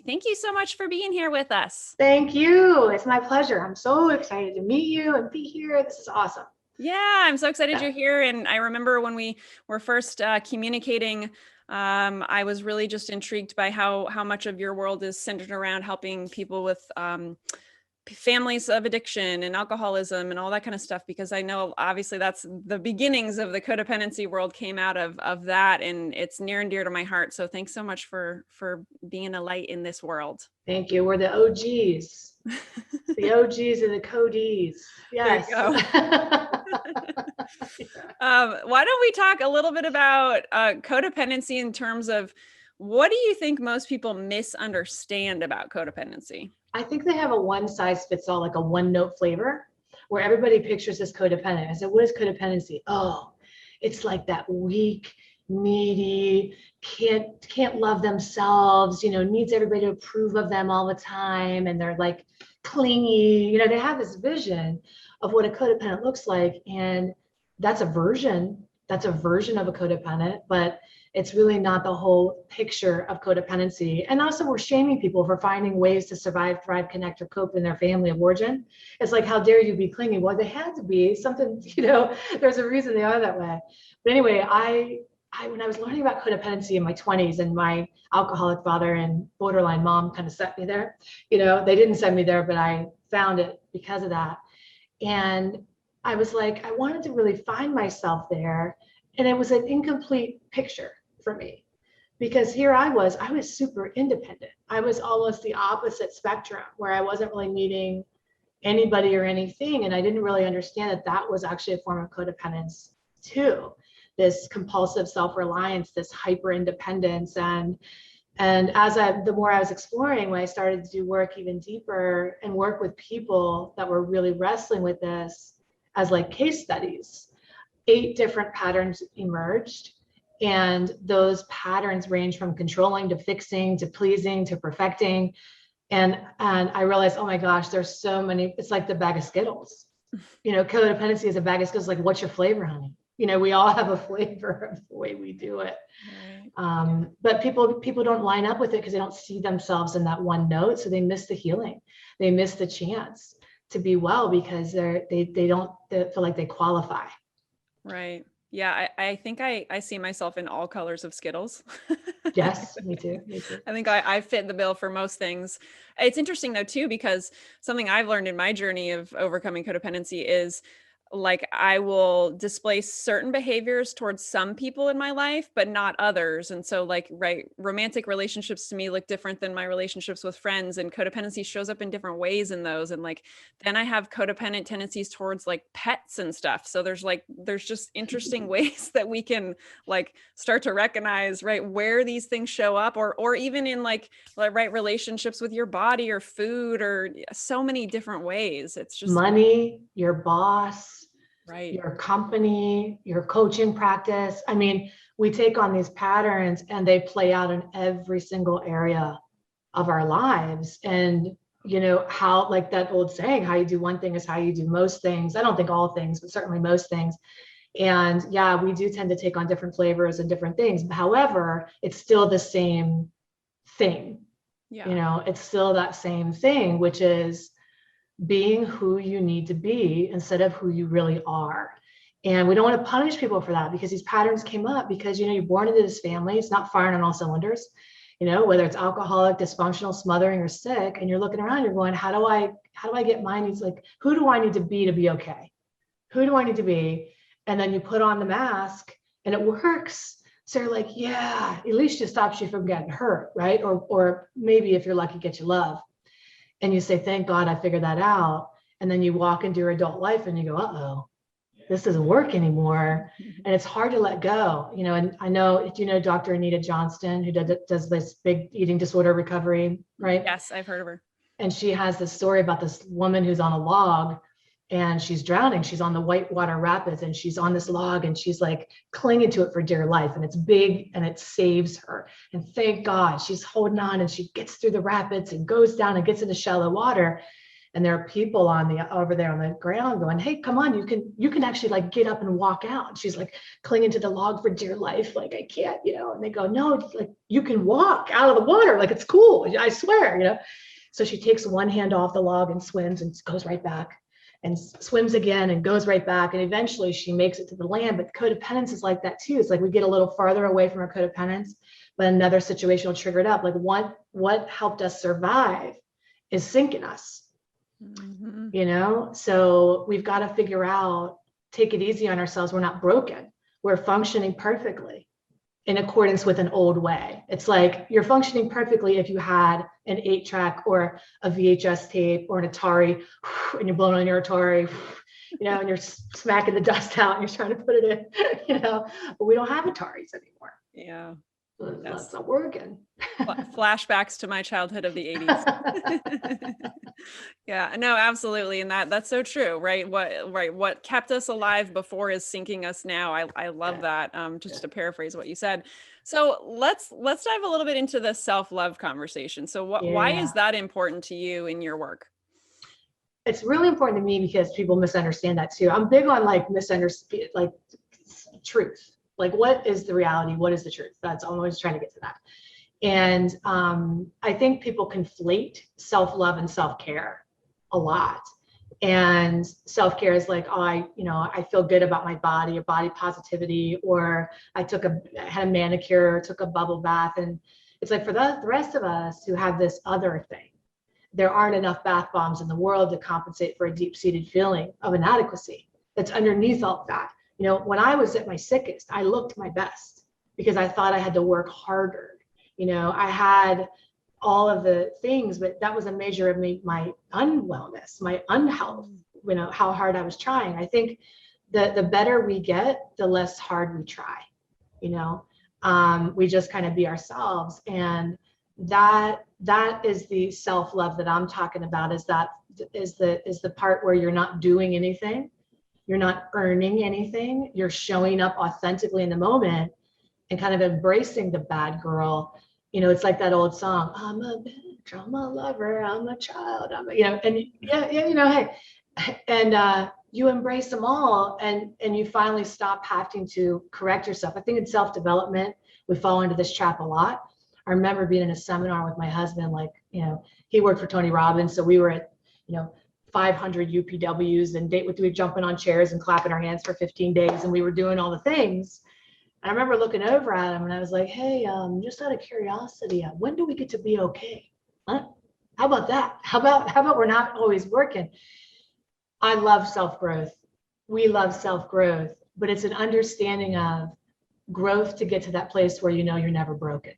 Thank you so much for being here with us. Thank you. It's my pleasure. I'm so excited to meet you and be here. This is awesome. Yeah, I'm so excited you're here. And I remember when we were first communicating, I was really just intrigued by how much of your world is centered around helping people with families of addiction and alcoholism and all that kind of stuff, because I know obviously that's the beginnings of the codependency world came out of that, and it's near and dear to my heart. So thanks so much for being a light in this world. Thank you. We're the OGs. The OGs and the Codes. Yes. There you go. Why don't we talk a little bit about codependency in terms of what do you think most people misunderstand about codependency? I think they have a one size fits all, like a one note flavor where everybody pictures this codependent. I said, what is codependency? Oh, it's like that weak, needy, can't love themselves, needs everybody to approve of them all the time. And they're like clingy, they have this vision of what a codependent looks like. And that's a version of a codependent, but it's really not the whole picture of codependency. And also we're shaming people for finding ways to survive, thrive, connect, or cope in their family of origin. It's like, how dare you be clingy? Well, they had to be something, there's a reason they are that way. But anyway, I when I was learning about codependency in my 20s, and my alcoholic father and borderline mom kind of set me there, they didn't send me there, but I found it because of that. And I was like, I wanted to really find myself there. And it was an incomplete picture for me, because here I was super independent. I was almost the opposite spectrum, where I wasn't really needing anybody or anything. And I didn't really understand that that was actually a form of codependence too. This compulsive self-reliance, this hyper independence. And the more I was exploring, when I started to do work even deeper and work with people that were really wrestling with this as like case studies, 8 different patterns emerged. And those patterns range from controlling to fixing to pleasing to perfecting. And I realized, oh my gosh, there's so many. It's like the bag of Skittles. Codependency is a bag of Skittles. Like, what's your flavor, honey? We all have a flavor of the way we do it. Right. But people don't line up with it because they don't see themselves in that one note. So they miss the healing. They miss the chance to be well because they don't feel like they qualify. Right. Yeah, I think I see myself in all colors of Skittles. Yes, me too. I think I fit the bill for most things. It's interesting though too, because something I've learned in my journey of overcoming codependency is like I will display certain behaviors towards some people in my life, but not others. And so like, right, romantic relationships to me look different than my relationships with friends, and codependency shows up in different ways in those. And like, then I have codependent tendencies towards like pets and stuff. So there's just interesting ways that we can like start to recognize, right, where these things show up, or even in like right relationships with your body or food, or so many different ways. It's just money, your boss, right, your company, your coaching practice. I mean, we take on these patterns and they play out in every single area of our lives. And how, like that old saying, how you do one thing is how you do most things. I don't think all things, but certainly most things. And yeah, we do tend to take on different flavors and different things. However, it's still the same thing. Yeah. It's still that same thing, which is being who you need to be instead of who you really are. And we don't want to punish people for that, because these patterns came up because, you're born into this family. It's not firing on all cylinders, whether it's alcoholic, dysfunctional, smothering, or sick. And you're looking around, you're going, how do I get my needs? Like, who do I need to be okay? Who do I need to be? And then you put on the mask and it works. So you're like, yeah, at least it stops you from getting hurt, right? Or maybe if you're lucky, get you love. And you say, thank God I figured that out. And then you walk into your adult life and you go, uh-oh, this doesn't work anymore. And it's hard to let go. And I know, if Dr. Anita Johnston, who does this big eating disorder recovery, right? Yes, I've heard of her. And she has this story about this woman who's on a log and she's drowning. She's on the Whitewater Rapids and she's on this log and she's like clinging to it for dear life. And it's big and it saves her. And thank God she's holding on and she gets through the rapids and goes down and gets into shallow water. And there are people over there on the ground going, hey, come on, you can actually like get up and walk out. And she's like clinging to the log for dear life. Like, I can't, and they go, no, like you can walk out of the water. Like, it's cool. I swear. So she takes one hand off the log and swims and goes right back and swims again and goes right back. And eventually she makes it to the land. But codependence is like that too. It's like we get a little farther away from our codependence, but another situation will trigger it up. Like what helped us survive is sinking us. So we've got to figure out, take it easy on ourselves. We're not broken. We're functioning perfectly in accordance with an old way. It's like you're functioning perfectly if you had an 8-track or a VHS tape or an Atari, and you're blowing on your Atari, and you're smacking the dust out and you're trying to put it in, but we don't have Ataris anymore. Yeah. That's not working. Flashbacks to my childhood of the 80s. Yeah, no, absolutely. And that's so true, right? What kept us alive before is sinking us now. I love that. Just to paraphrase what you said. So let's dive a little bit into the self-love conversation. So why is that important to you in your work? It's really important to me because people misunderstand that too. I'm big on truth. Like, what is the reality? What is the truth? I'm always trying to get to that. And I think people conflate self-love and self-care a lot. And self-care is like, I feel good about my body, or body positivity, or I had a manicure, took a bubble bath. And it's like, for the rest of us who have this other thing, there aren't enough bath bombs in the world to compensate for a deep-seated feeling of inadequacy that's underneath all of that. When I was at my sickest, I looked my best because I thought I had to work harder. I had all of the things, but that was a measure of my unwellness, my unhealth, how hard I was trying. I think the better we get, the less hard we try. We just kind of be ourselves. And that is the self-love that I'm talking about, is the part where you're not doing anything. You're not earning anything. You're showing up authentically in the moment and kind of embracing the bad girl. It's like that old song, I'm a bitch, I'm a lover, I'm a child, hey, and you embrace them all, and you finally stop having to correct yourself. I think in self-development, we fall into this trap a lot. I remember being in a seminar with my husband, he worked for Tony Robbins. So we were at, 500 UPWs, and we were jumping on chairs and clapping our hands for 15 days. And we were doing all the things. And I remember looking over at him and I was like, hey, just out of curiosity, when do we get to be okay? Huh? How about that? How about we're not always working? I love self-growth. We love self-growth, but it's an understanding of growth to get to that place where you're never broken.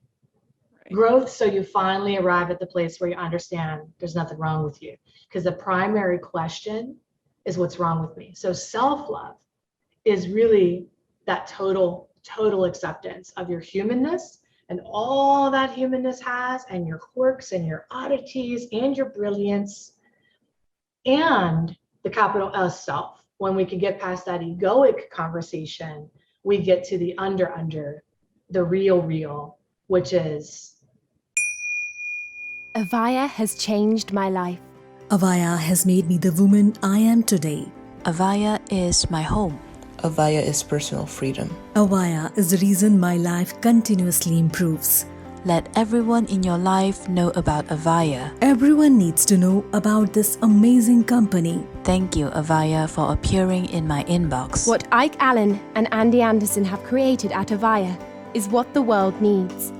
Right. Growth, so you finally arrive at the place where you understand there's nothing wrong with you. Because the primary question is, what's wrong with me? So self-love is really that total acceptance of your humanness and all that humanness has, and your quirks and your oddities and your brilliance, and the capital S self. When we can get past that egoic conversation, we get to the the real, which is AVAIYA has changed my life. AVAIYA has made me the woman I am today. AVAIYA is my home. AVAIYA is personal freedom. AVAIYA is the reason my life continuously improves. Let everyone in your life know about AVAIYA. Everyone needs to know about this amazing company. Thank you, AVAIYA, for appearing in my inbox. What Ike Allen and Andy Anderson have created at AVAIYA is what the world needs.